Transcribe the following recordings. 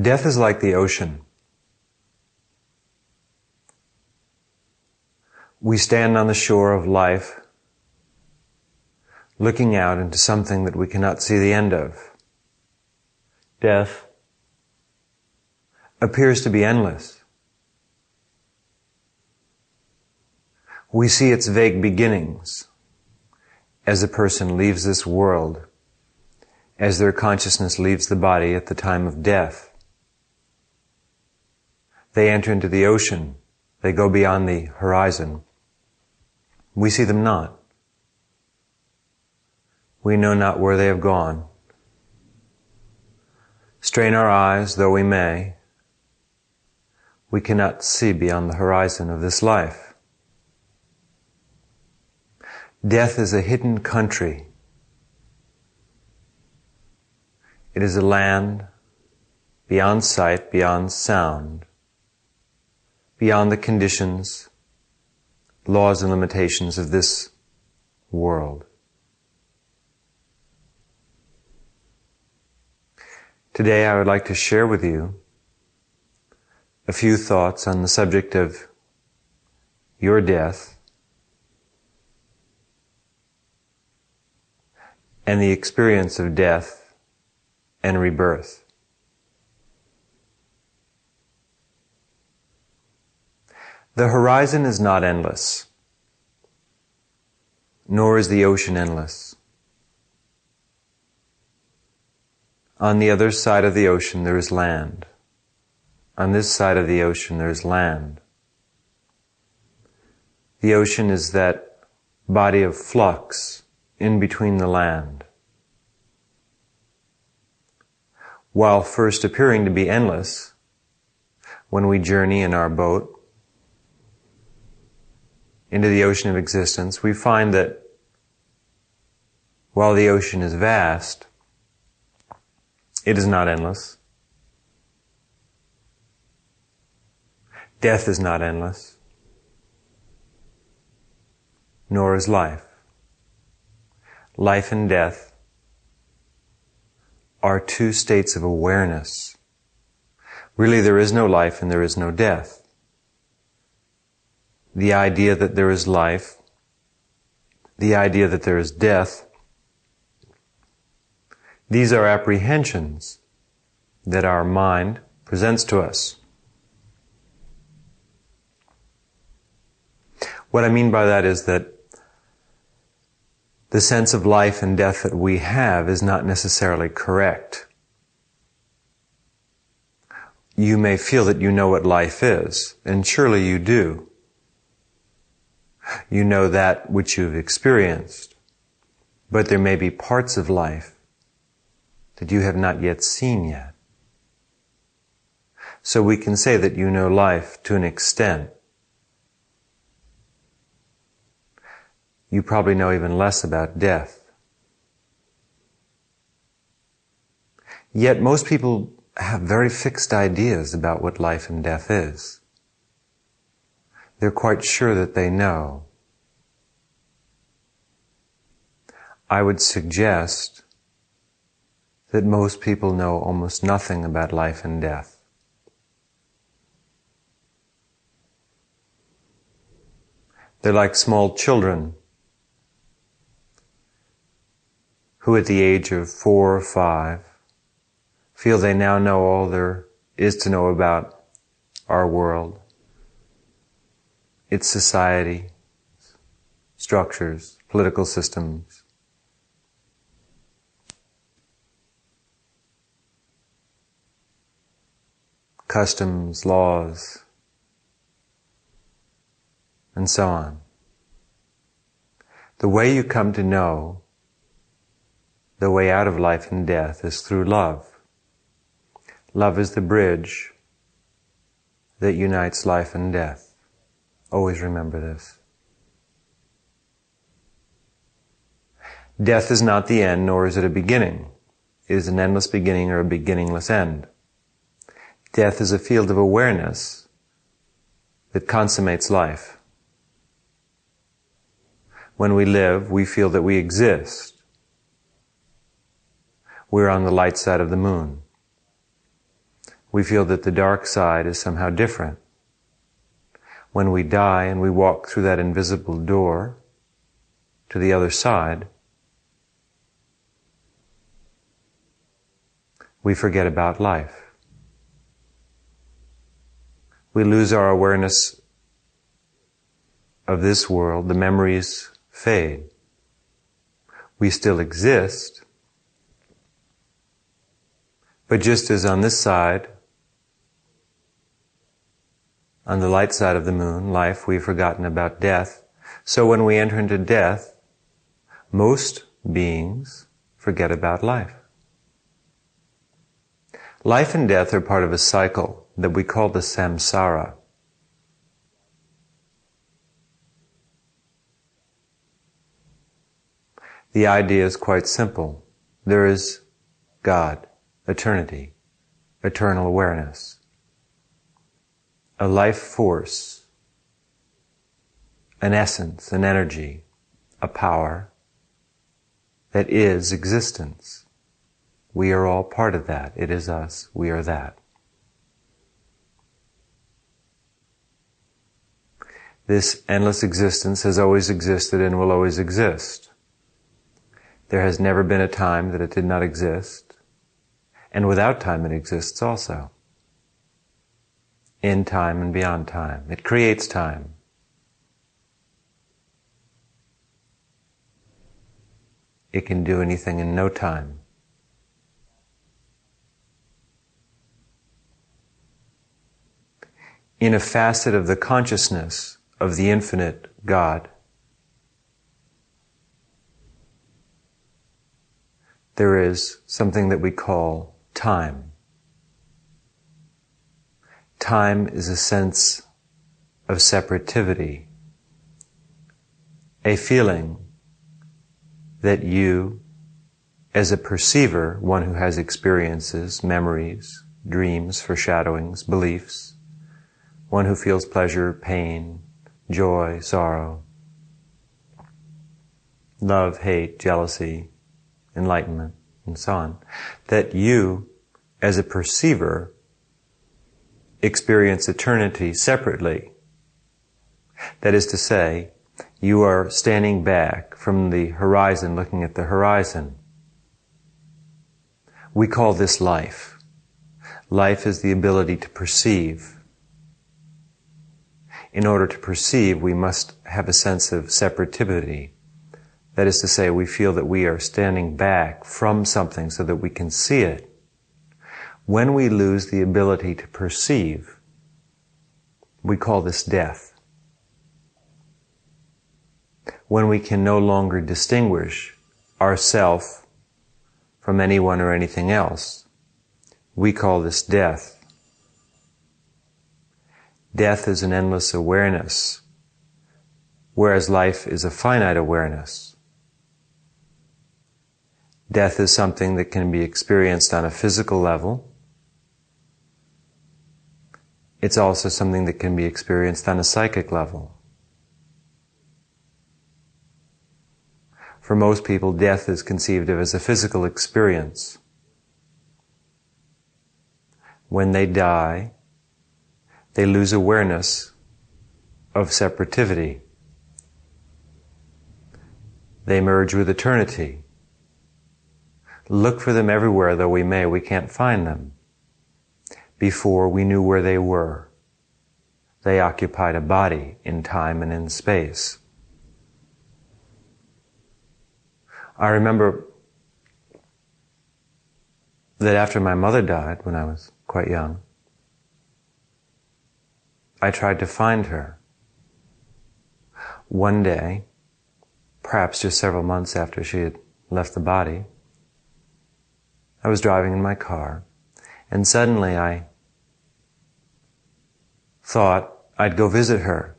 Death is like the ocean. We stand on the shore of life, looking out into something that we cannot see the end of. Death appears to be endless. We see its vague beginnings as a person leaves this world, as their consciousness leaves the body at the time of death. They enter into the ocean. They go beyond the horizon. We see them not. We know not where they have gone. Strain our eyes though we may, we cannot see beyond the horizon of this life. Death is a hidden country. It is a land beyond sight, beyond sound, beyond the conditions, laws and limitations of this world. Today I would like to share with you a few thoughts on the subject of your death and the experience of death and rebirth. The horizon is not endless, nor is the ocean endless. On the other side of the ocean there is land. On this side of the ocean there is land. The ocean is that body of flux in between the land. While first appearing to be endless, when we journey in our boat into the ocean of existence, we find that while the ocean is vast, it is not endless. Death is not endless, nor is life. Life and death are two states of awareness. Really, there is no life and there is no death. The idea that there is life, the idea that there is death, these are apprehensions that our mind presents to us. What I mean by that is that the sense of life and death that we have is not necessarily correct. You may feel that you know what life is, and surely you do. You know that which you've experienced, but there may be parts of life that you have not yet seen yet. So we can say that you know life to an extent. You probably know even less about death. Yet most people have very fixed ideas about what life and death is. They're quite sure that they know. I would suggest that most people know almost nothing about life and death. They're like small children who at the age of 4 or 5 feel they now know all there is to know about our world, its society, structures, political systems. Customs, laws, and so on. The way you come to know the way out of life and death is through love. Love is the bridge that unites life and death. Always remember this. Death is not the end, nor is it a beginning. It is an endless beginning or a beginningless end. Death is a field of awareness that consummates life. When we live, we feel that we exist. We're on the light side of the moon. we feel that the dark side is somehow different. When we die and we walk through that invisible door to the other side, we forget about life. We lose our awareness of this world. The memories fade. We still exist, but just as on this side, on the light side of the moon, life, we've forgotten about death. So when we enter into death, most beings forget about life. Life and death are part of a cycle that we call the Samsara. The idea is quite simple. There is God, eternity, eternal awareness, a life force, an essence, an energy, a power that is existence. We are all part of that. It is us. We are that. This endless existence has always existed and will always exist. There has never been a time that it did not exist, and without time it exists also. In time and beyond time. It creates time. It can do anything in no time. In a facet of the consciousness of the infinite God, there is something that we call time. Time is a sense of separativity, a feeling that you, as a perceiver, one who has experiences, memories, dreams, foreshadowings, beliefs, one who feels pleasure, pain, joy, sorrow, love, hate, jealousy, enlightenment, and so on, that you, as a perceiver, experience eternity separately. That is to say, you are standing back from the horizon, looking at the horizon. We call this life. Life is the ability to perceive. In order to perceive, we must have a sense of separativity. That is to say, we feel that we are standing back from something so that we can see it. When we lose the ability to perceive, we call this death. When we can no longer distinguish ourself from anyone or anything else, we call this death. Death is an endless awareness, whereas life is a finite awareness. Death is something that can be experienced on a physical level. It's also something that can be experienced on a psychic level. For most people, death is conceived of as a physical experience. When they die, they lose awareness of separativity. They merge with eternity. Look for them everywhere, though we may, we can't find them. Before we knew where they were, they occupied a body in time and in space. I remember that after my mother died, when I was quite young, I tried to find her. One day, perhaps just several months after she had left the body, I was driving in my car, and suddenly I thought I'd go visit her.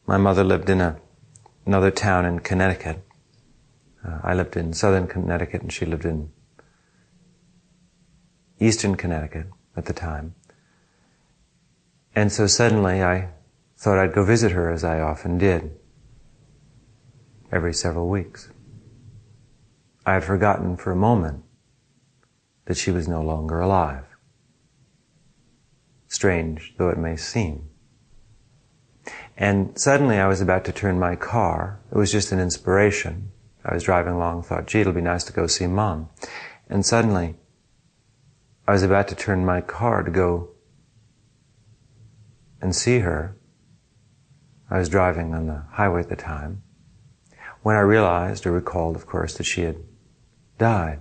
My mother lived in another town in Connecticut. I lived in southern Connecticut, and she lived in eastern Connecticut at the time. And so suddenly I thought I'd go visit her, as I often did, every several weeks. I had forgotten for a moment that she was no longer alive. strange though it may seem. And suddenly I was about to turn my car. It was just an inspiration. I was driving along, thought, gee, it'll be nice to go see Mom. And suddenly I was about to turn my car to go and see her. I was driving on the highway at the time, when I realized, or recalled, of course, that she had died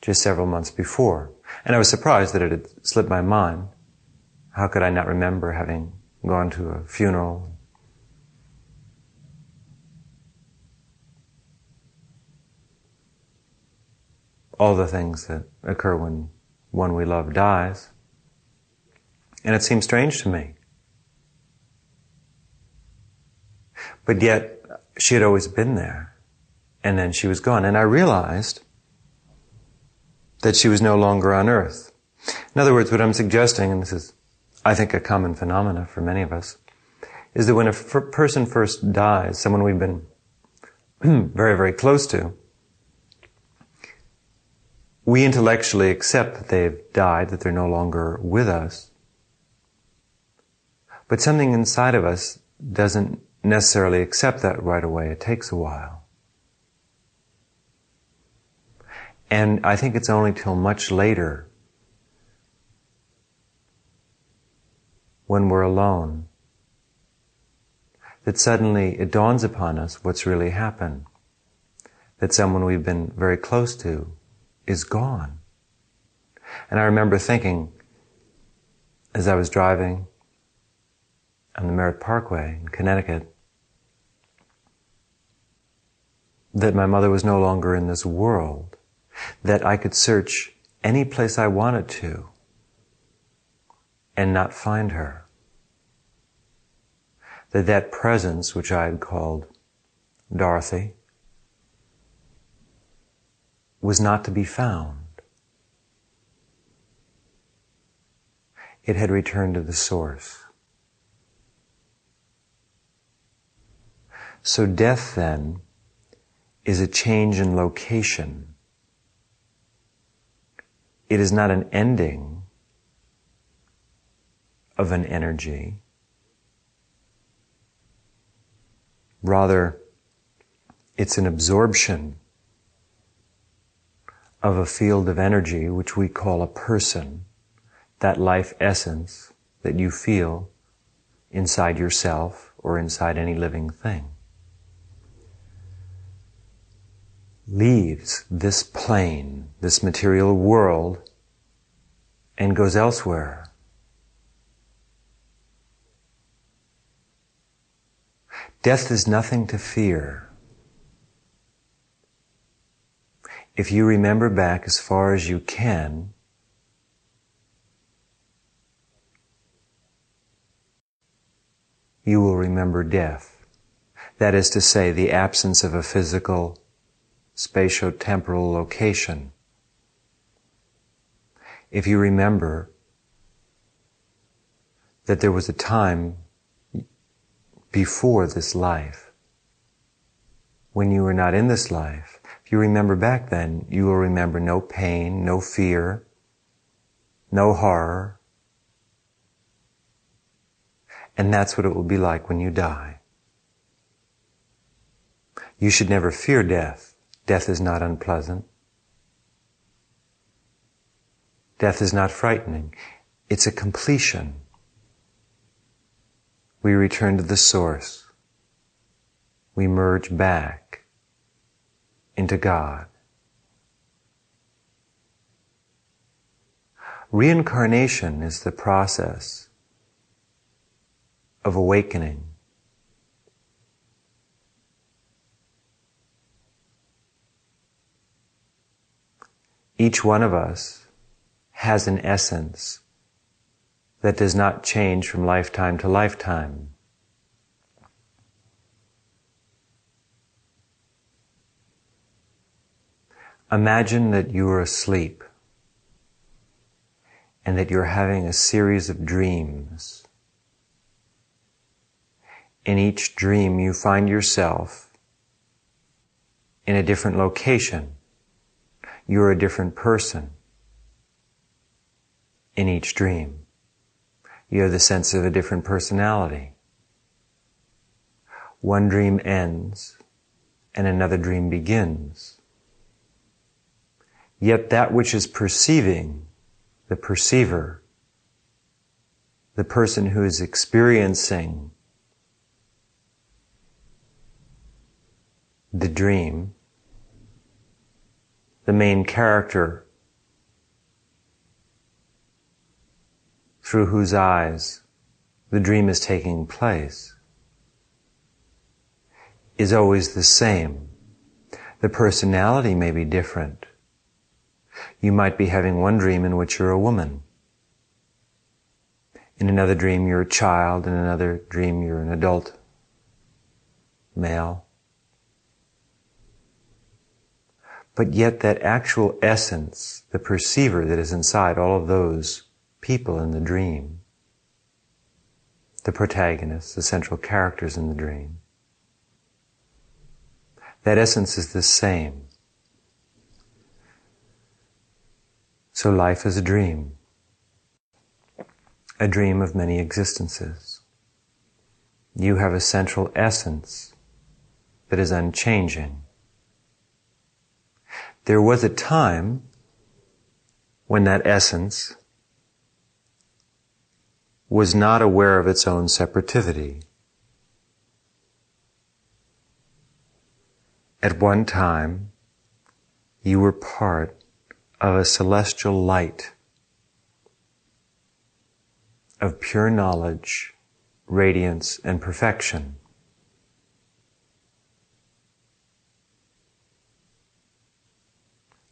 just several months before. And I was surprised that it had slipped my mind. How could I not remember having gone to a funeral? All the things that occur when one we love dies. And it seemed strange to me. But yet, she had always been there. And then she was gone. And I realized that she was no longer on earth. In other words, what I'm suggesting, and this is, I think, a common phenomena for many of us, is that when a person first dies, someone we've been very, very close to, we intellectually accept that they've died, that they're no longer with us. But something inside of us doesn't necessarily accept that right away. It takes a while. And I think it's only till much later, when we're alone, that suddenly it dawns upon us what's really happened. That someone we've been very close to is gone. And I remember thinking, as I was driving on the Merritt Parkway in Connecticut, that my mother was no longer in this world, that I could search any place I wanted to and not find her. That presence, which I had called Dorothy, was not to be found. It had returned to the source. So death, then, is a change in location. It is not an ending of an energy. Rather, it's an absorption of a field of energy which we call a person, that life essence that you feel inside yourself or inside any living thing. Leaves this plane, this material world, and goes elsewhere. Death is nothing to fear. If you remember back as far as you can, you will remember death. That is to say, the absence of a physical, spatio-temporal location. If you remember that there was a time before this life, when you were not in this life, if you remember back then, you will remember no pain, no fear, no horror. And that's what it will be like when you die. You should never fear death. Death is not unpleasant. Death is not frightening. It's a completion. We return to the source. We merge back into God. Reincarnation is the process of awakening. Each one of us has an essence that does not change from lifetime to lifetime. Imagine that you are asleep and that you're having a series of dreams. In each dream you find yourself in a different location. You're a different person. in each dream. You have the sense of a different personality. One dream ends and another dream begins. Yet that which is perceiving, the perceiver, the person who is experiencing the dream, the main character through whose eyes the dream is taking place, is always the same. The personality may be different. You might be having one dream in which you're a woman. In another dream you're a child. In another dream you're an adult male. But yet that actual essence, the perceiver that is inside all of those people in the dream, the protagonists, the central characters in the dream, that essence is the same. So life is a dream of many existences. You have a central essence that is unchanging. There was a time when that essence was not aware of its own separativity. At one time, you were part of a celestial light of pure knowledge, radiance, and perfection.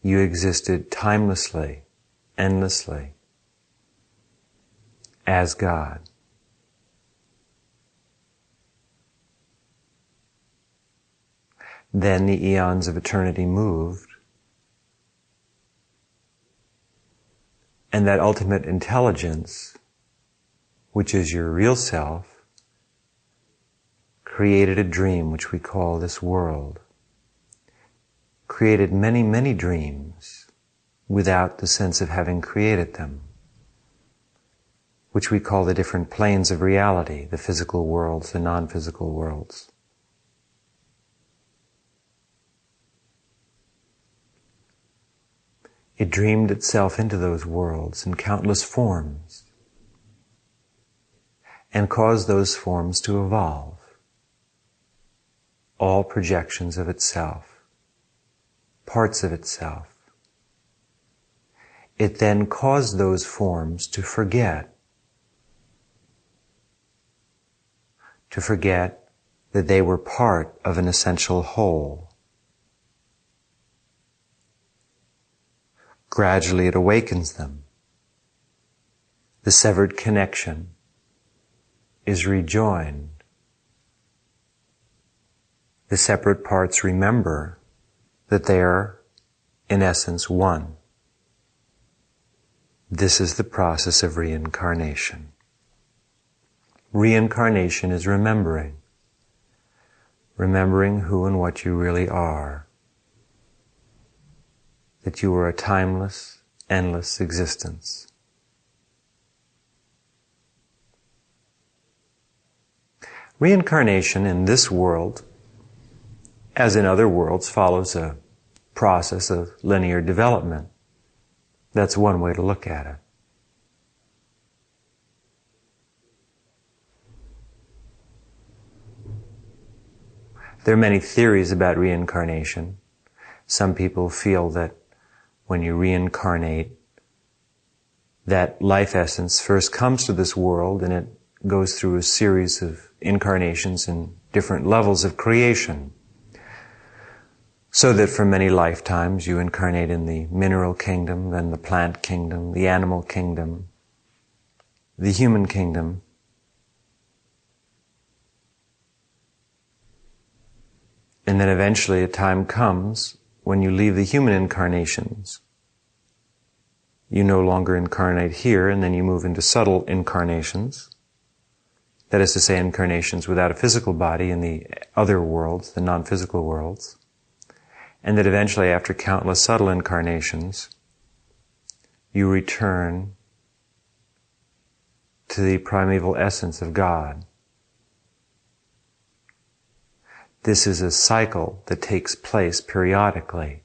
You existed timelessly, endlessly, as God. Then the eons of eternity moved, and that ultimate intelligence, which is your real self, created a dream which we call this world. Created many, many dreams without the sense of having created them, which we call the different planes of reality, the physical worlds, the non-physical worlds. It dreamed itself into those worlds in countless forms and caused those forms to evolve, all projections of itself, parts of itself. It then caused those forms to forget that they were part of an essential whole. Gradually it awakens them. The severed connection is rejoined. The separate parts remember that they are, in essence, one. This is the process of reincarnation. Reincarnation is remembering who and what you really are. That you are a timeless, endless existence. Reincarnation in this world, as in other worlds, follows a process of linear development. That's one way to look at it. There are many theories about reincarnation. Some people feel that when you reincarnate, that life essence first comes to this world and it goes through a series of incarnations in different levels of creation. So that for many lifetimes you incarnate in the mineral kingdom, then the plant kingdom, the animal kingdom, the human kingdom. And then eventually a time comes when you leave the human incarnations. You no longer incarnate here, and then you move into subtle incarnations. That is to say, incarnations without a physical body in the other worlds, the non-physical worlds. And that eventually, after countless subtle incarnations, you return to the primeval essence of God. This is a cycle that takes place periodically.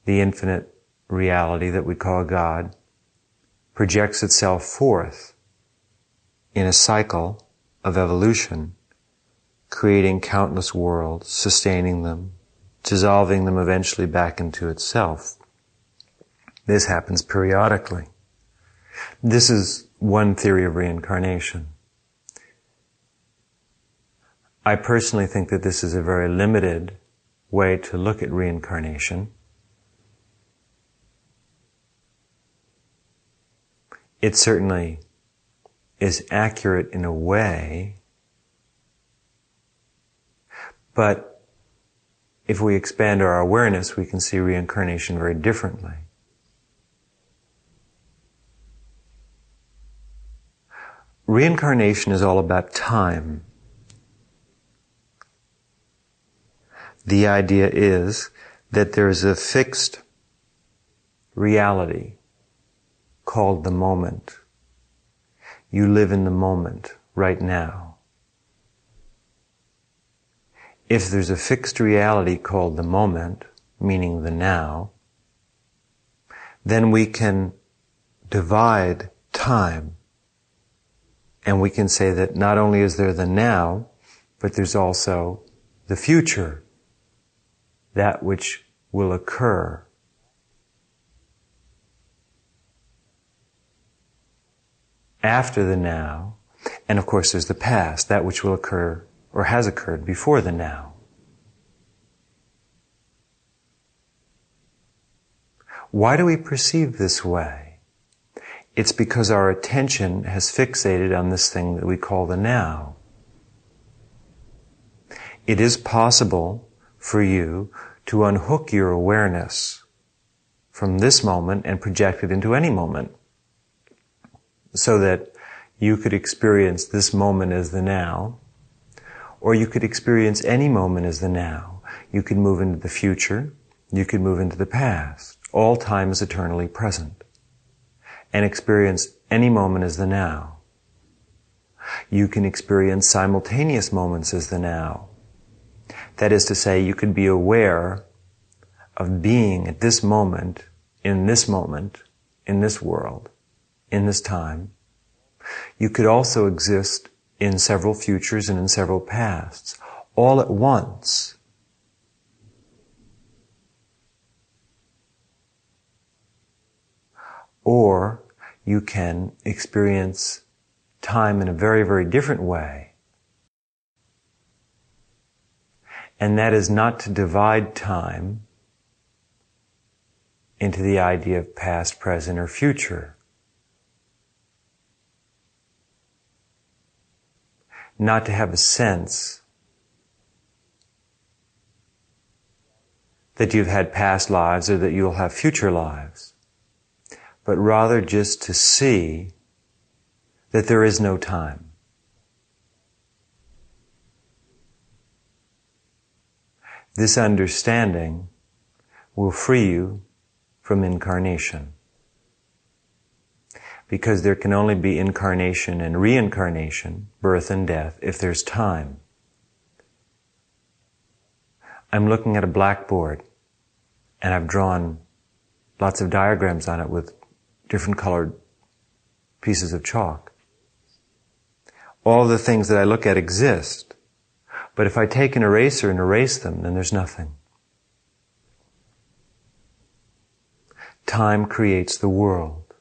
The infinite reality that we call God projects itself forth in a cycle of evolution, creating countless worlds, sustaining them, dissolving them eventually back into itself. This happens periodically. This is one theory of reincarnation. I personally think that this is a very limited way to look at reincarnation. It certainly is accurate in a way, but if we expand our awareness, we can see reincarnation very differently. Reincarnation is all about time. The idea is that there is a fixed reality called the moment. You live in the moment right now. If there's a fixed reality called the moment, meaning the now, then we can divide time. And we can say that not only is there the now, but there's also the future, that which will occur. After the now, and of course there's the past, that which will occur or has occurred before the now. Why do we perceive this way? It's because our attention has fixated on this thing that we call the now. It is possible for you to unhook your awareness from this moment and project it into any moment, so that you could experience this moment as the now, or you could experience any moment as the now. You could move into the future, you could move into the past. All time is eternally present, and experience any moment as the now. You can experience simultaneous moments as the now. That is to say, you could be aware of being at this moment, in this world, in this time. You could also exist in several futures and in several pasts, all at once. Or you can experience time in a very, very different way. And that is not to divide time into the idea of past, present, or future. Not to have a sense that you've had past lives or that you'll have future lives, but rather just to see that there is no time. This understanding will free you from incarnation, because there can only be incarnation and reincarnation, birth and death, if there's time. I'm looking at a blackboard, and I've drawn lots of diagrams on it with different colored pieces of chalk. All the things that I look at exist, but if I take an eraser and erase them, then there's nothing. Time creates the world.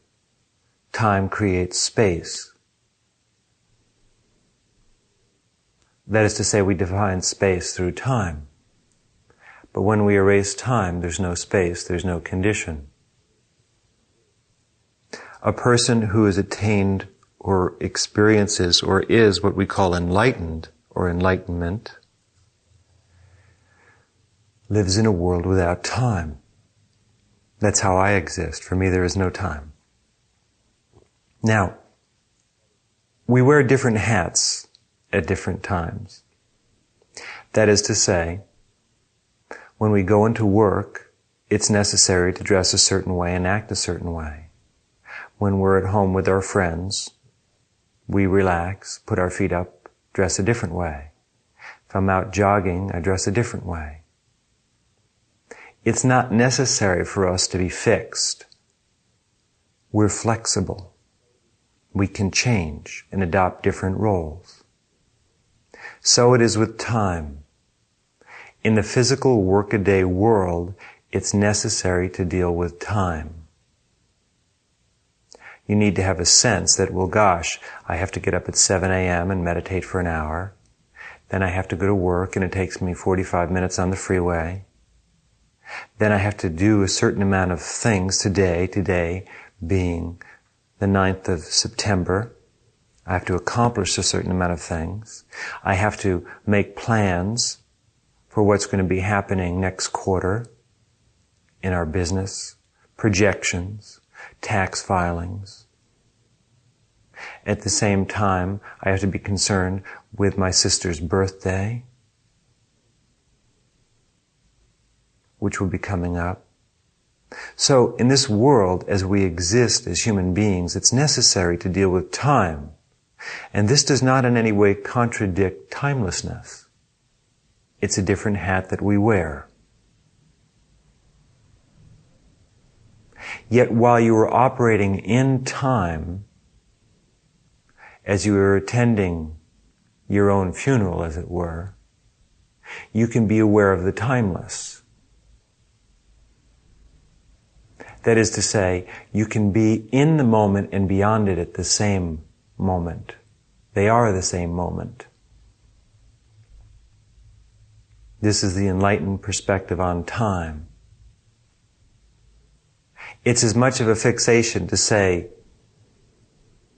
Time creates space. That is to say, we define space through time. But when we erase time, there's no space, there's no condition. A person who has attained or experiences or is what we call enlightened or enlightenment lives in a world without time. That's how I exist. For me, there is no time. Now, we wear different hats at different times. That is to say, when we go into work, it's necessary to dress a certain way and act a certain way. When we're at home with our friends, we relax, put our feet up, dress a different way. If I'm out jogging, I dress a different way. It's not necessary for us to be fixed. We're flexible. We can change and adopt different roles. So it is with time. In the physical workaday world, it's necessary to deal with time. You need to have a sense that, well, gosh, I have to get up at 7 a.m. and meditate for an hour. Then I have to go to work and it takes me 45 minutes on the freeway. Then I have to do a certain amount of things today being the 9th of September. I have to accomplish a certain amount of things. I have to make plans for what's going to be happening next quarter in our business, projections, tax filings. At the same time, I have to be concerned with my sister's birthday, which will be coming up. So in this world, as we exist as human beings, it's necessary to deal with time. And this does not in any way contradict timelessness. It's a different hat that we wear. Yet while you are operating in time, as you are attending your own funeral, as it were, you can be aware of the timeless. That is to say, you can be in the moment and beyond it at the same moment. They are the same moment. This is the enlightened perspective on time. It's as much of a fixation to say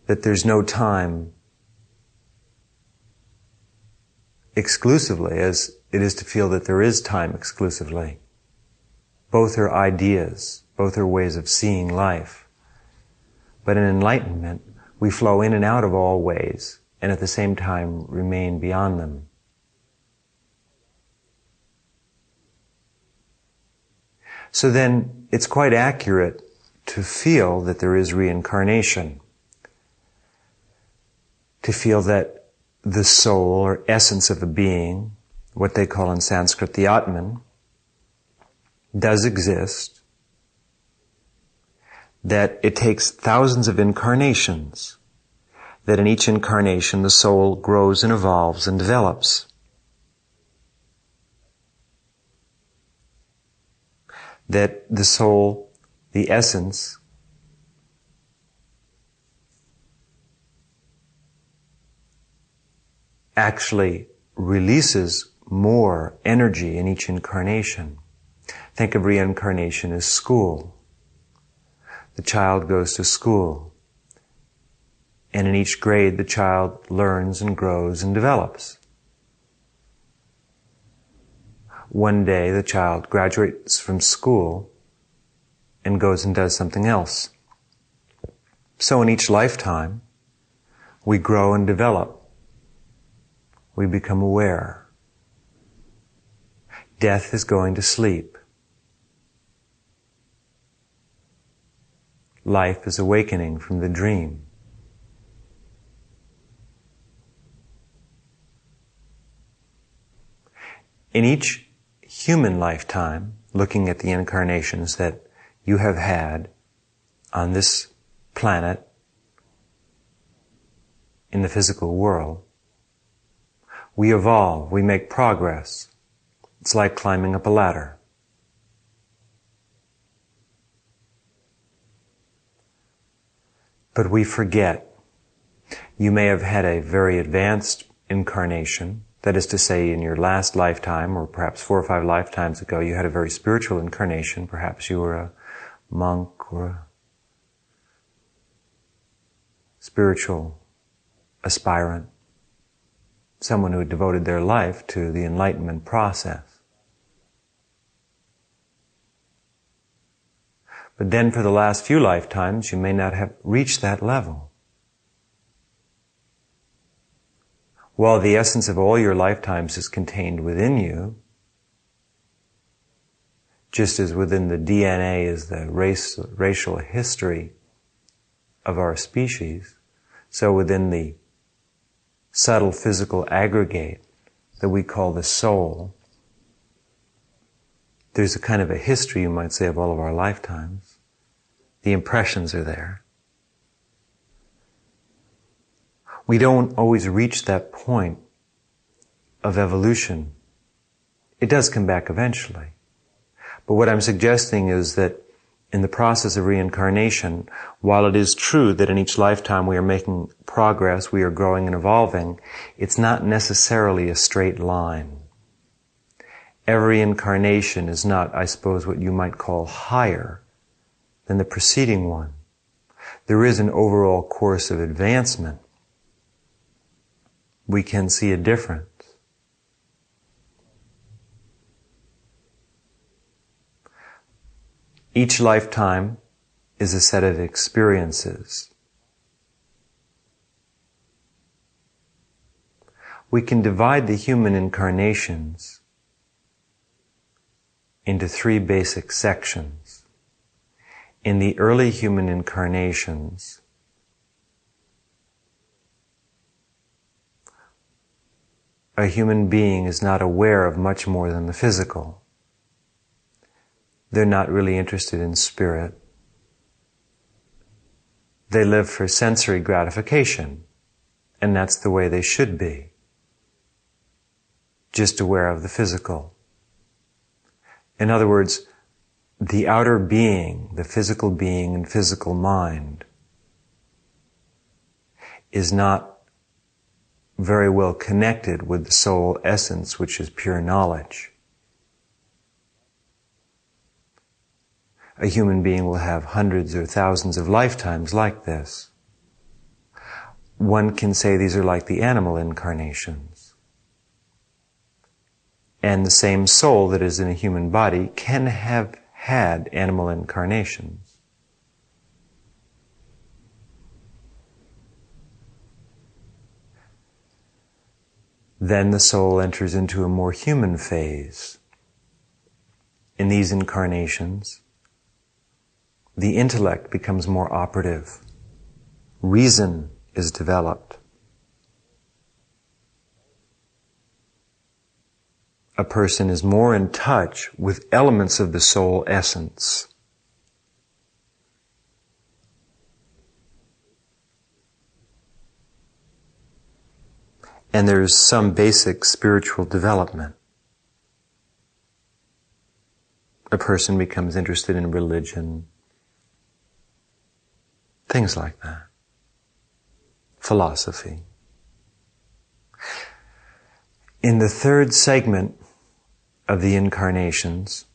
that there's no time exclusively as it is to feel that there is time exclusively. Both are ideas, both are ways of seeing life. But in enlightenment, we flow in and out of all ways and at the same time remain beyond them. So then it's quite accurate to feel that there is reincarnation. To feel that the soul or essence of a being, what they call in Sanskrit the Atman, does exist. That it takes thousands of incarnations. That in each incarnation the soul grows and evolves and develops. That the soul, the essence, actually releases more energy in each incarnation. Think of reincarnation as school. The child goes to school, and in each grade the child learns and grows and develops. One day the child graduates from school and goes and does something else. So in each lifetime, we grow and develop. We become aware. Death is going to sleep. Life is awakening from the dream. In each human lifetime, looking at the incarnations that you have had on this planet, in the physical world, we evolve, we make progress. It's like climbing up a ladder. But we forget. You may have had a very advanced incarnation. That is to say, in your last lifetime, or perhaps 4 or 5 lifetimes ago, you had a very spiritual incarnation. Perhaps you were a monk or a spiritual aspirant. Someone who had devoted their life to the Enlightenment process. But then for the last few lifetimes, you may not have reached that level. While the essence of all your lifetimes is contained within you, just as within the DNA is the racial history of our species. So within the subtle physical aggregate that we call the soul, there's a kind of a history, you might say, of all of our lifetimes. The impressions are there. We don't always reach that point of evolution. It does come back eventually. But what I'm suggesting is that in the process of reincarnation, while it is true that in each lifetime we are making progress, we are growing and evolving, it's not necessarily a straight line. Every incarnation is not, I suppose, what you might call higher than the preceding one. There is an overall course of advancement. We can see a difference. Each lifetime is a set of experiences. We can divide the human incarnations into three basic sections. In the early human incarnations, a human being is not aware of much more than the physical. They're not really interested in spirit. They live for sensory gratification, and that's the way they should be. Just aware of the physical. In other words, the outer being, the physical being and physical mind, is not very well connected with the soul essence, which is pure knowledge. A human being will have hundreds or thousands of lifetimes like this. One can say these are like the animal incarnations. And the same soul that is in a human body can have had animal incarnations. Then the soul enters into a more human phase. In these incarnations, the intellect becomes more operative. Reason is developed. A person is more in touch with elements of the soul essence. And there's some basic spiritual development. A person becomes interested in religion, things like that. Philosophy. In the third segment of the incarnations,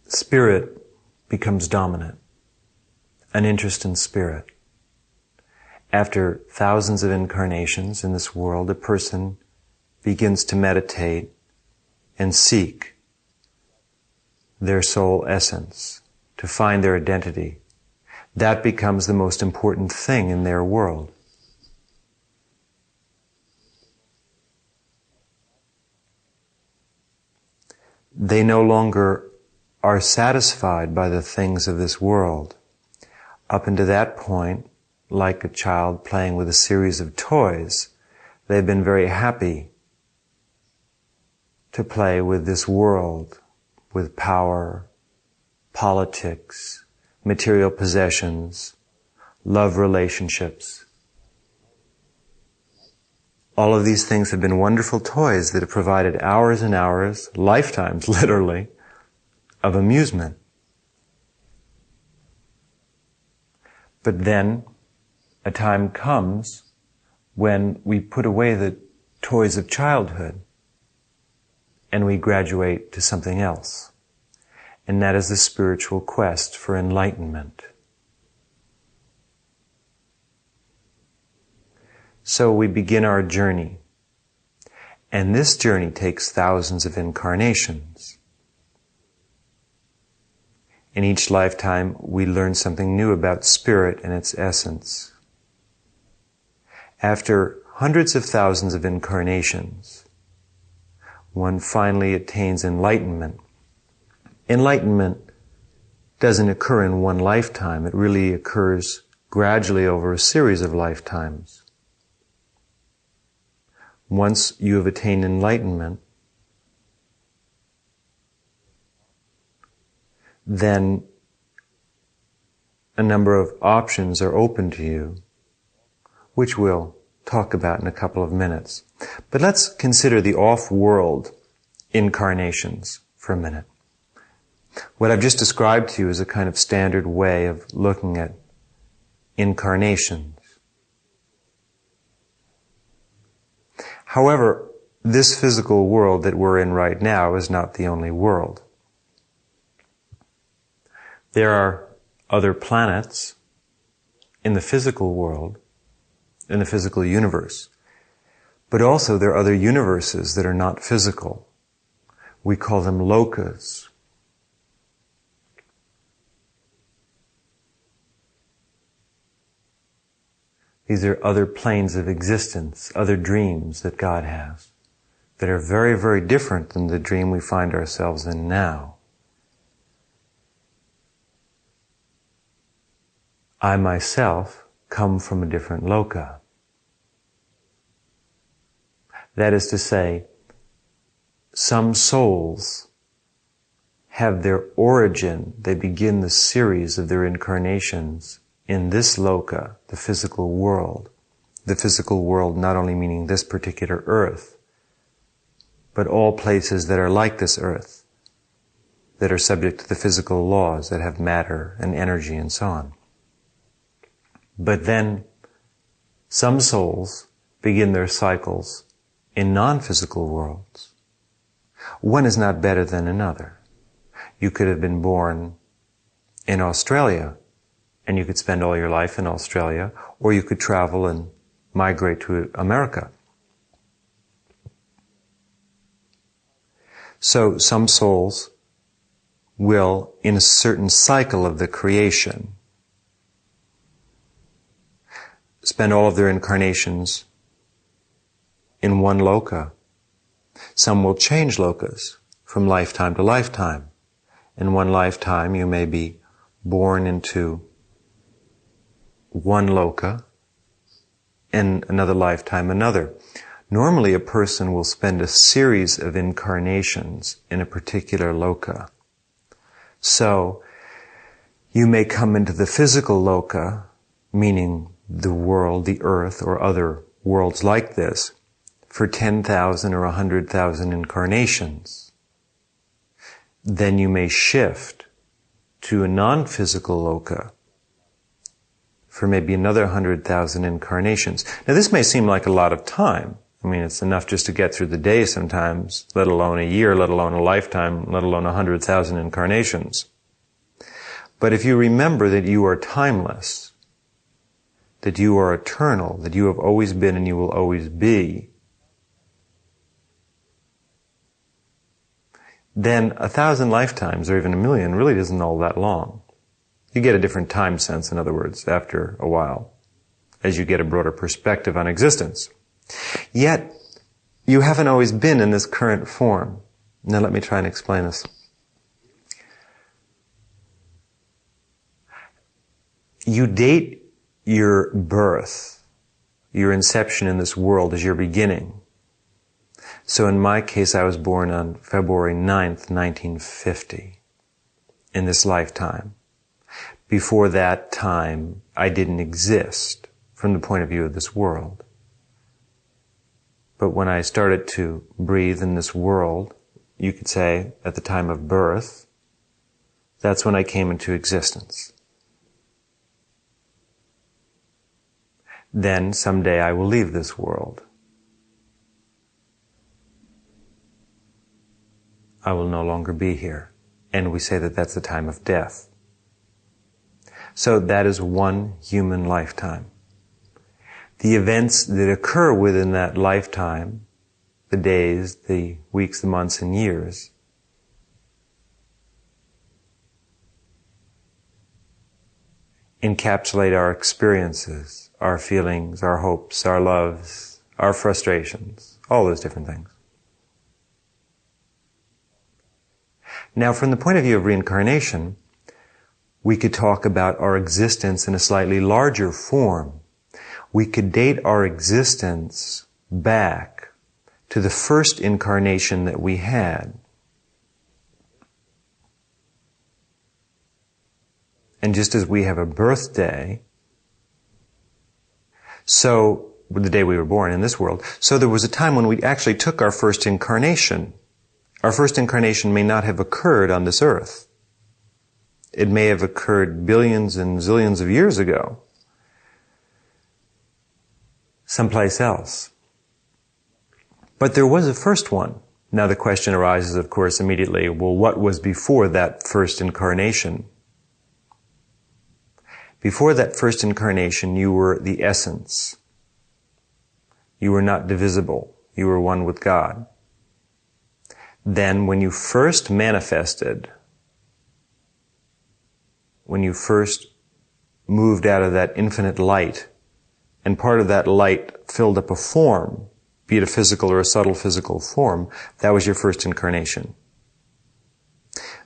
spirit becomes dominant, an interest in spirit. After thousands of incarnations in this world, a person begins to meditate and seek their soul essence, to find their identity. That becomes the most important thing in their world. They no longer are satisfied by the things of this world. Up until that point, like a child playing with a series of toys, they've been very happy to play with this world, with power, politics, material possessions, love relationships. All of these things have been wonderful toys that have provided hours and hours, lifetimes literally, of amusement. But then a time comes when we put away the toys of childhood and we graduate to something else. And that is the spiritual quest for enlightenment. So we begin our journey. And this journey takes thousands of incarnations. In each lifetime, we learn something new about spirit and its essence. After hundreds of thousands of incarnations, one finally attains enlightenment. Enlightenment doesn't occur in one lifetime. It really occurs gradually over a series of lifetimes. Once you have attained enlightenment, then a number of options are open to you, which we'll talk about in a couple of minutes. But let's consider the off-world incarnations for a minute. What I've just described to you is a kind of standard way of looking at incarnations. However, this physical world that we're in right now is not the only world. There are other planets in the physical world, in the physical universe, but also there are other universes that are not physical. We call them lokas. These are other planes of existence, other dreams that God has, that are very, very different than the dream we find ourselves in now. I myself come from a different loka. That is to say, some souls have their origin, they begin the series of their incarnations in this loka, the physical world. The physical world not only meaning this particular earth, but all places that are like this earth, that are subject to the physical laws, that have matter and energy and so on. But then some souls begin their cycles in non-physical worlds. One is not better than another. You could have been born in Australia, and you could spend all your life in Australia, or you could travel and migrate to America. So some souls will, in a certain cycle of the creation, spend all of their incarnations in one loka. Some will change lokas from lifetime to lifetime. In one lifetime, you may be born into one loka, in another lifetime another. Normally, a person will spend a series of incarnations in a particular loka. So, you may come into the physical loka, meaning the world, the earth, or other worlds like this, for 10,000 or 100,000 incarnations. Then you may shift to a non-physical loka for maybe another 100,000 incarnations. Now this may seem like a lot of time. I mean, it's enough just to get through the day sometimes, let alone a year, let alone a lifetime, let alone 100,000 incarnations. But if you remember that you are timeless, that you are eternal, that you have always been and you will always be, then 1,000 lifetimes, or even 1,000,000, really isn't all that long. You get a different time sense, in other words, after a while, as you get a broader perspective on existence. Yet, you haven't always been in this current form. Now let me try and explain this. You date your birth, your inception in this world as your beginning. So in my case, I was born on February 9th, 1950, in this lifetime. Before that time, I didn't exist from the point of view of this world. But when I started to breathe in this world, you could say at the time of birth, that's when I came into existence. Then someday I will leave this world. I will no longer be here. And we say that that's the time of death. So that is one human lifetime. The events that occur within that lifetime, the days, the weeks, the months, and years, encapsulate our experiences, our feelings, our hopes, our loves, our frustrations, all those different things. Now, from the point of view of reincarnation, we could talk about our existence in a slightly larger form. We could date our existence back to the first incarnation that we had. And just as we have a birthday, so the day we were born in this world, so there was a time when we actually took our first incarnation. Our first incarnation may not have occurred on this earth. It may have occurred billions and zillions of years ago, someplace else. But there was a first one. Now the question arises, of course, immediately, well, what was before that first incarnation? Before that first incarnation, you were the essence. You were not divisible. You were one with God. Then when you first manifested, when you first moved out of that infinite light, and part of that light filled up a form, be it a physical or a subtle physical form, that was your first incarnation.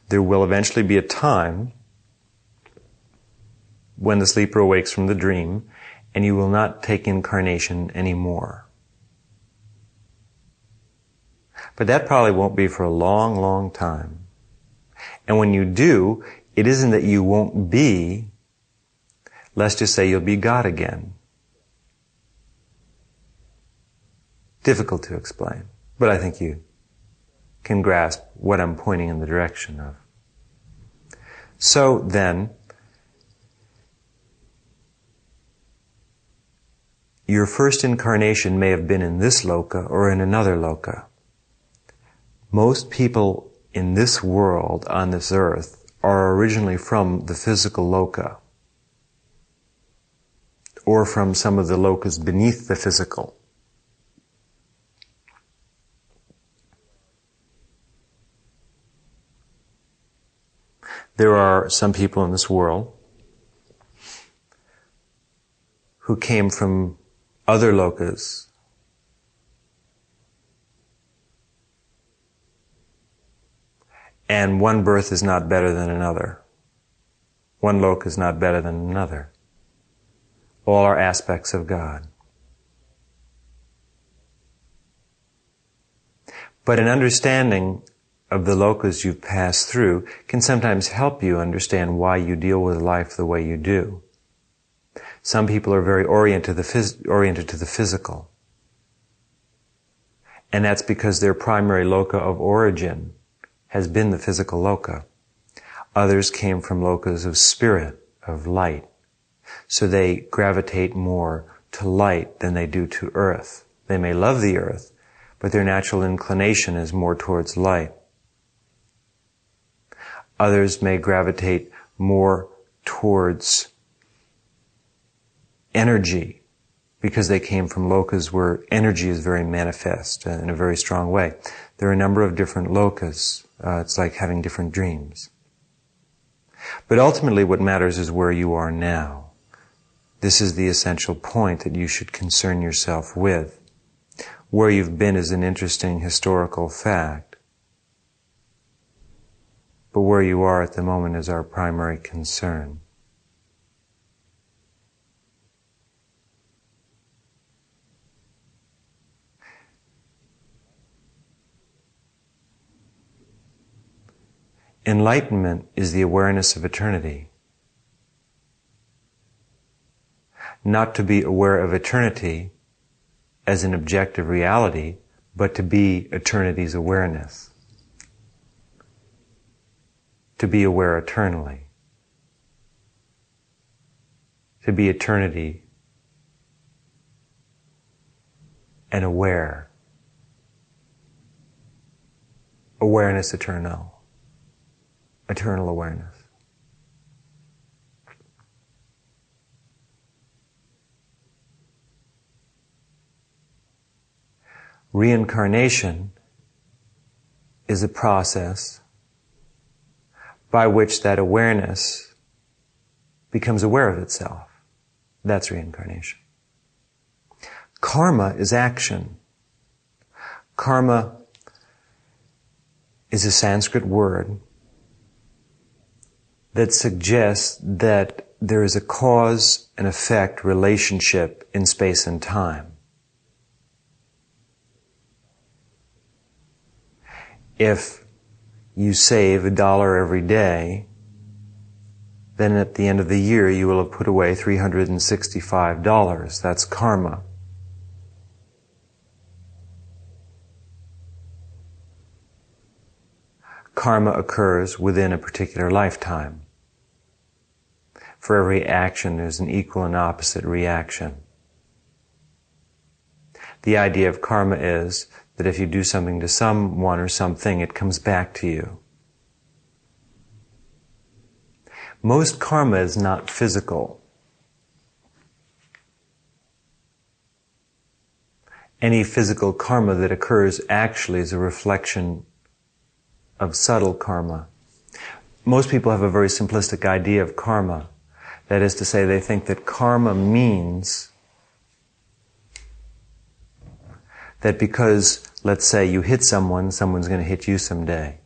There will eventually be a time when the sleeper awakes from the dream, and you will not take incarnation anymore. But that probably won't be for a long, long time. And when you do, it isn't that you won't be, let's just say you'll be God again. Difficult to explain, but I think you can grasp what I'm pointing in the direction of. So then, your first incarnation may have been in this loka or in another loka. Most people in this world, on this earth, are originally from the physical loka, or from some of the lokas beneath the physical. There are some people in this world who came from other lokas, and one birth is not better than another. One loka is not better than another. All are aspects of God. But an understanding of the lokas you've passed through can sometimes help you understand why you deal with life the way you do. Some people are very oriented to the physical. And that's because their primary loka of origin has been the physical loka. Others came from lokas of spirit, of light. So they gravitate more to light than they do to earth. They may love the earth, but their natural inclination is more towards light. Others may gravitate more towards energy, because they came from lokas where energy is very manifest in a very strong way. There are a number of different lokas. It's like having different dreams. But ultimately what matters is where you are now. This is the essential point that you should concern yourself with. Where you've been is an interesting historical fact. But where you are at the moment is our primary concern. Enlightenment is the awareness of eternity. Not to be aware of eternity as an objective reality, but to be eternity's awareness. To be aware eternally. To be eternity and aware. Awareness eternal. Eternal awareness. Reincarnation is a process by which that awareness becomes aware of itself. That's reincarnation. Karma is action. Karma is a Sanskrit word that suggests that there is a cause and effect relationship in space and time. If you save $1 every day, then at the end of the year you will have put away $365. That's karma. Karma occurs within a particular lifetime. For every action, there's an equal and opposite reaction. The idea of karma is that if you do something to someone or something, it comes back to you. Most karma is not physical. Any physical karma that occurs actually is a reflection of subtle karma. Most people have a very simplistic idea of karma. That is to say, they think that karma means that because, let's say, you hit someone, someone's going to hit you someday.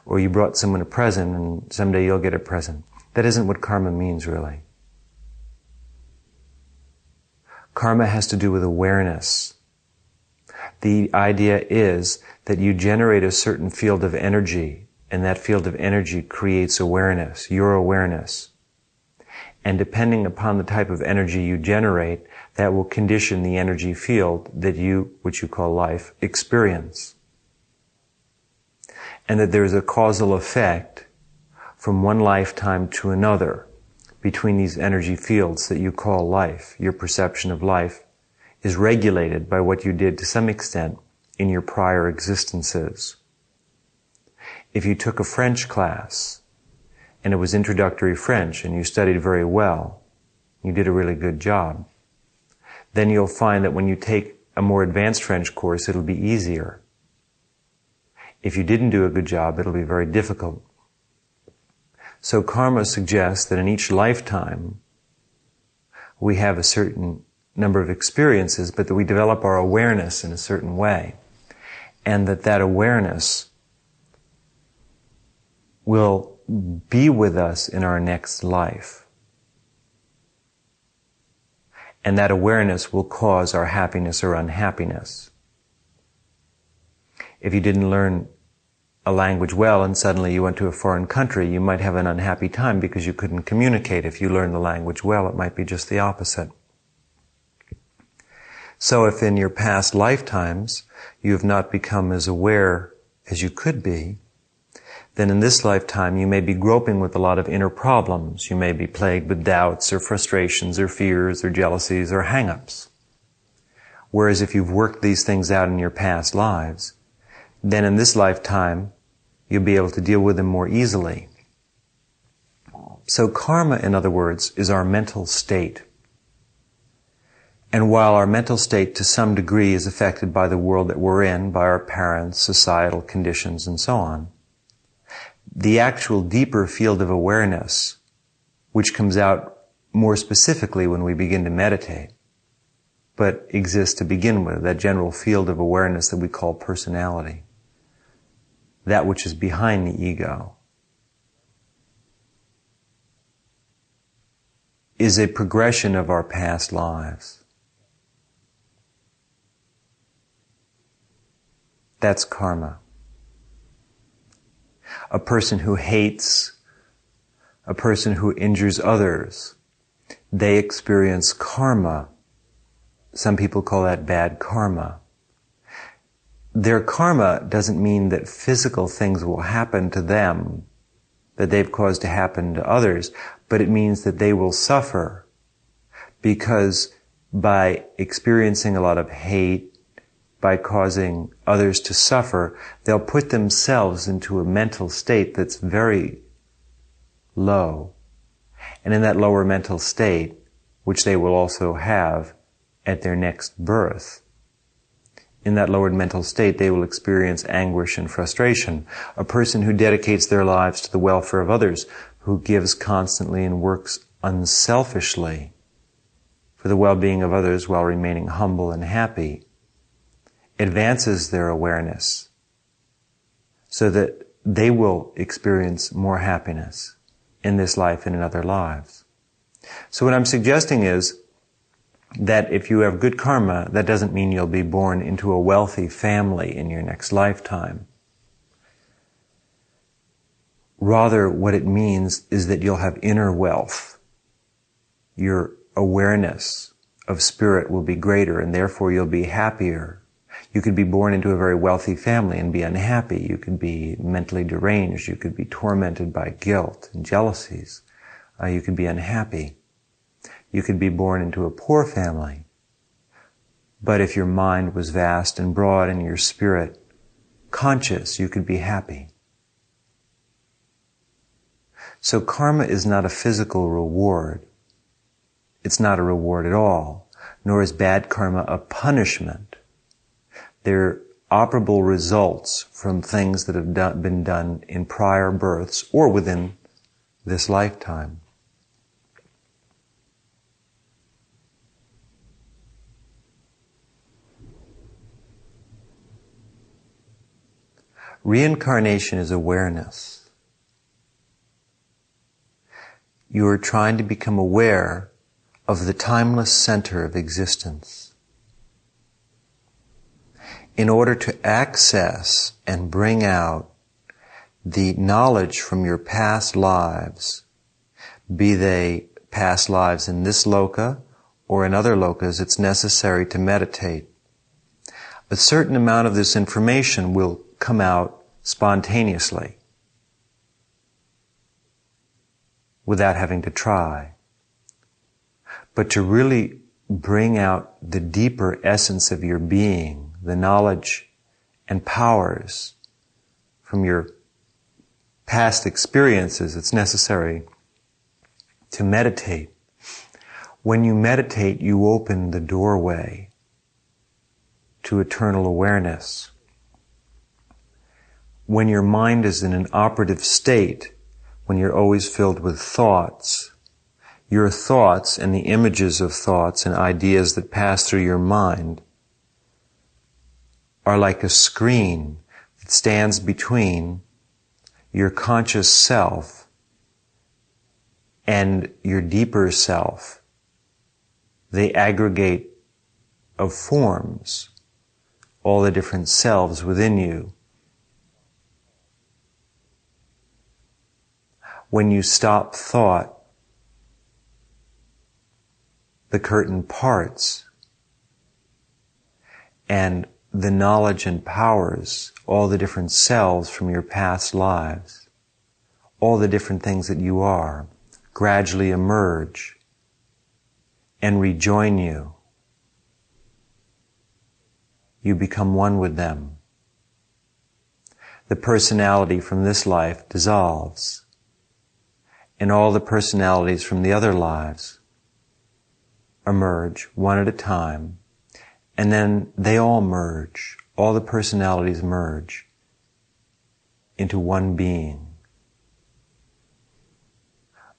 Or you brought someone a present and someday you'll get a present. That isn't what karma means, really. Karma has to do with awareness. The idea is that you generate a certain field of energy, and that field of energy creates awareness, your awareness. And depending upon the type of energy you generate, that will condition the energy field that you, which you call life, experience. And that there is a causal effect from one lifetime to another between these energy fields that you call life. Your perception of life is regulated by what you did to some extent in your prior existences. If you took a French class and it was introductory French and you studied very well, you did a really good job, then you'll find that when you take a more advanced French course, it'll be easier. If you didn't do a good job, it'll be very difficult. So karma suggests that in each lifetime, we have a certain number of experiences, but that we develop our awareness in a certain way. And that awareness will be with us in our next life. And that awareness will cause our happiness or unhappiness. If you didn't learn a language well and suddenly you went to a foreign country, you might have an unhappy time because you couldn't communicate. If you learned the language well, it might be just the opposite. So if in your past lifetimes you have not become as aware as you could be, then in this lifetime you may be groping with a lot of inner problems. You may be plagued with doubts or frustrations or fears or jealousies or hang-ups. Whereas if you've worked these things out in your past lives, then in this lifetime you'll be able to deal with them more easily. So karma, in other words, is our mental state. And while our mental state to some degree is affected by the world that we're in, by our parents, societal conditions, and so on, the actual deeper field of awareness, which comes out more specifically when we begin to meditate, but exists to begin with, that general field of awareness that we call personality, that which is behind the ego, is a progression of our past lives. That's karma. A person who hates, a person who injures others, they experience karma. Some people call that bad karma. Their karma doesn't mean that physical things will happen to them that they've caused to happen to others, but it means that they will suffer because by experiencing a lot of hate, by causing others to suffer, they'll put themselves into a mental state that's very low. And in that lower mental state, which they will also have at their next birth, in that lowered mental state, they will experience anguish and frustration. A person who dedicates their lives to the welfare of others, who gives constantly and works unselfishly for the well-being of others while remaining humble and happy, advances their awareness so that they will experience more happiness in this life and in other lives. So what I'm suggesting is that if you have good karma, that doesn't mean you'll be born into a wealthy family in your next lifetime. Rather, what it means is that you'll have inner wealth. Your awareness of spirit will be greater, and therefore you'll be happier. You could be born into a very wealthy family and be unhappy. You could be mentally deranged. You could be tormented by guilt and jealousies. You could be unhappy. You could be born into a poor family. But if your mind was vast and broad and your spirit conscious, you could be happy. So karma is not a physical reward. It's not a reward at all, nor is bad karma a punishment. They're operable results from things that have been done in prior births or within this lifetime. Reincarnation is awareness. You are trying to become aware of the timeless center of existence. In order to access and bring out the knowledge from your past lives, be they past lives in this loka or in other lokas, it's necessary to meditate. A certain amount of this information will come out spontaneously without having to try. But to really bring out the deeper essence of your being, the knowledge and powers from your past experiences, it's necessary to meditate. When you meditate, you open the doorway to eternal awareness. When your mind is in an operative state, when you're always filled with thoughts, your thoughts and the images of thoughts and ideas that pass through your mind are like a screen that stands between your conscious self and your deeper self. They aggregate of forms, all the different selves within you. When you stop thought, the curtain parts, and the knowledge and powers, all the different selves from your past lives, all the different things that you are, gradually emerge and rejoin you. You become one with them. The personality from this life dissolves, and all the personalities from the other lives emerge one at a time, and then they all merge. All the personalities merge into one being.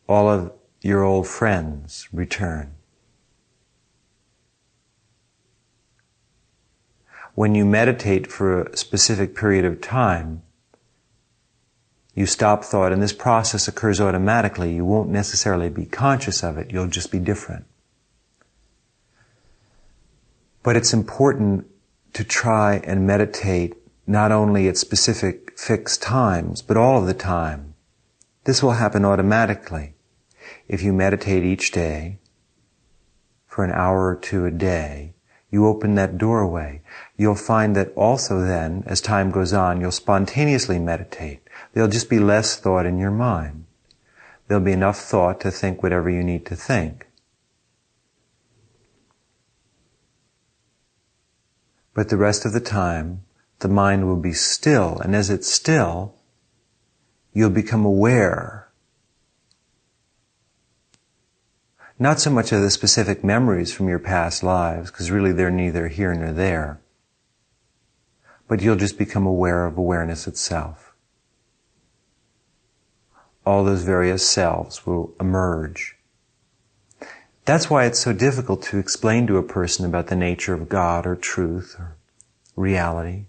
All of your old friends return. When you meditate for a specific period of time, you stop thought, and this process occurs automatically. You won't necessarily be conscious of it. You'll just be different. But it's important to try and meditate not only at specific fixed times, but all of the time. This will happen automatically. If you meditate each day for an hour or two a day, you open that doorway. You'll find that also then, as time goes on, you'll spontaneously meditate. There'll just be less thought in your mind. There'll be enough thought to think whatever you need to think. But the rest of the time, the mind will be still, and as it's still, you'll become aware. Not so much of the specific memories from your past lives, because really they're neither here nor there, but you'll just become aware of awareness itself. All those various selves will emerge. That's why it's so difficult to explain to a person about the nature of God or truth or reality.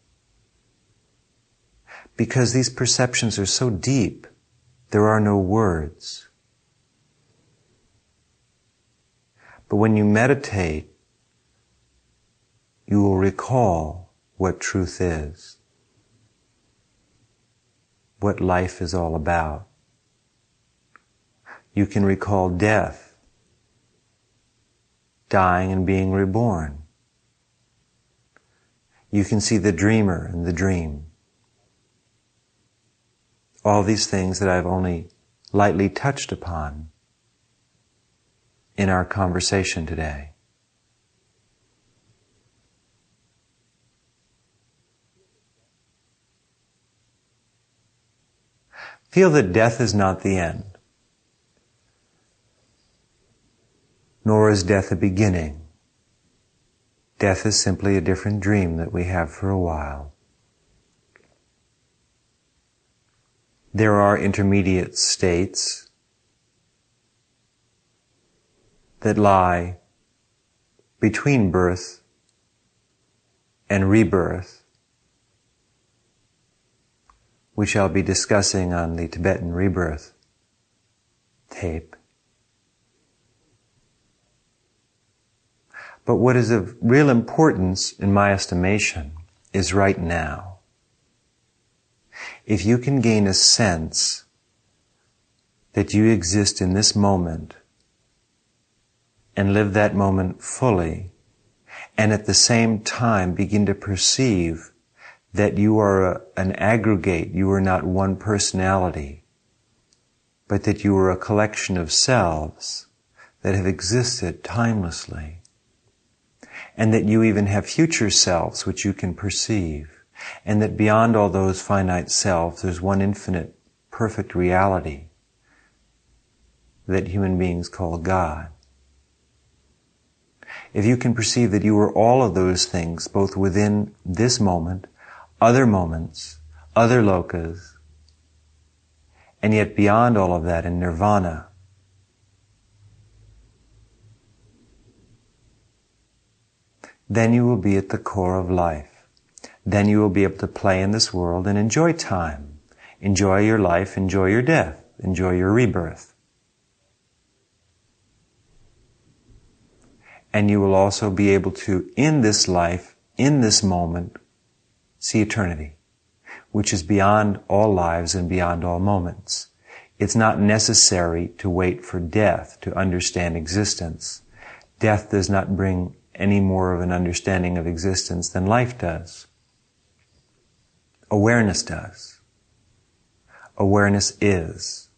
Because these perceptions are so deep There are no words. But when you meditate, you will recall what truth is, what life is all about. You can recall death, dying and being reborn. You can see the dreamer in the dream. All these things that I've only lightly touched upon in our conversation today. Feel that death is not the end, nor is death a beginning. Death is simply a different dream that we have for a while. There are intermediate states that lie between birth and rebirth, which I'll be discussing on the Tibetan rebirth tape. But what is of real importance, in my estimation, is right now. If you can gain a sense that you exist in this moment and live that moment fully, and at the same time begin to perceive that you are an aggregate, you are not one personality, but that you are a collection of selves that have existed timelessly, and that you even have future selves which you can perceive, and that beyond all those finite selves there's one infinite, perfect reality that human beings call God. If you can perceive that you are all of those things, both within this moment, other moments, other lokas, and yet beyond all of that in nirvana, then you will be at the core of life. Then you will be able to play in this world and enjoy time. Enjoy your life, enjoy your death, enjoy your rebirth. And you will also be able to, in this life, in this moment, see eternity, which is beyond all lives and beyond all moments. It's not necessary to wait for death to understand existence. Death does not bring any more of an understanding of existence than life does. Awareness does. Awareness is.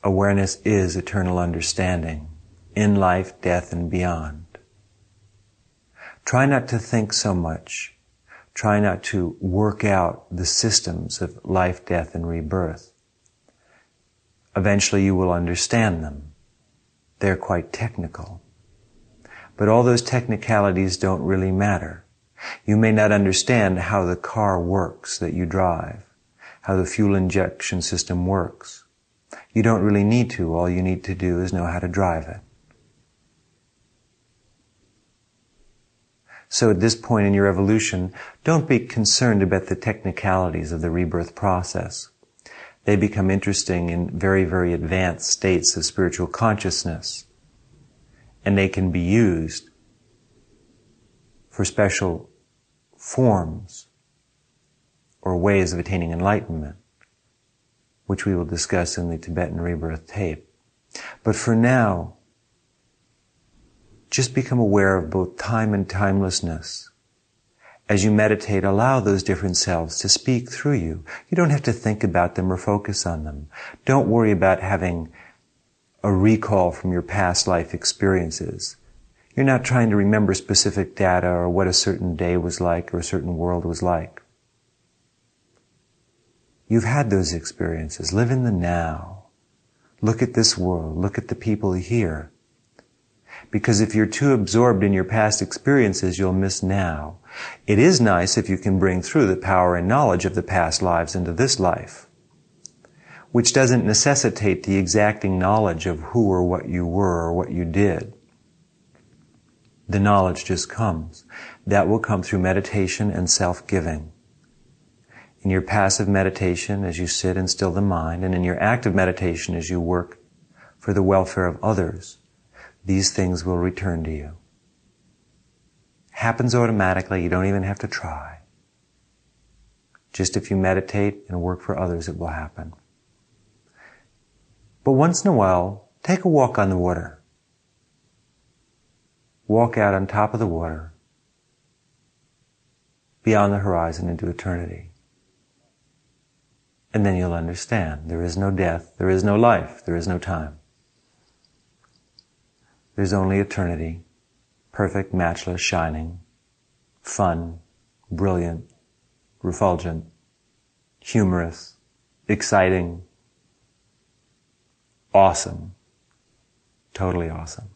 Awareness is eternal understanding in life, death, and beyond. Try not to think so much. Try not to work out the systems of life, death, and rebirth. Eventually you will understand them. They're quite technical. But all those technicalities don't really matter. You may not understand how the car works that you drive, how the fuel injection system works. You don't really need to. All you need to do is know how to drive it. So at this point in your evolution, don't be concerned about the technicalities of the rebirth process. They become interesting in very, very advanced states of spiritual consciousness. And they can be used for special forms or ways of attaining enlightenment, which we will discuss in the Tibetan rebirth tape. But for now, just become aware of both time and timelessness. As you meditate, allow those different selves to speak through you. You don't have to think about them or focus on them. Don't worry about having a recall from your past life experiences. You're not trying to remember specific data or what a certain day was like or a certain world was like. You've had those experiences. Live in the now. Look at this world. Look at the people here. Because if you're too absorbed in your past experiences, you'll miss now. It is nice if you can bring through the power and knowledge of the past lives into this life, which doesn't necessitate the exacting knowledge of who or what you were or what you did. The knowledge just comes. That will come through meditation and self-giving. In your passive meditation, as you sit and still the mind, and in your active meditation, as you work for the welfare of others, these things will return to you. Happens automatically, you don't even have to try. Just if you meditate and work for others, it will happen. But once in a while, take a walk on the water. Walk out on top of the water, beyond the horizon into eternity. And then you'll understand there is no death, there is no life, there is no time. There's only eternity, perfect, matchless, shining, fun, brilliant, refulgent, humorous, exciting, awesome, totally awesome.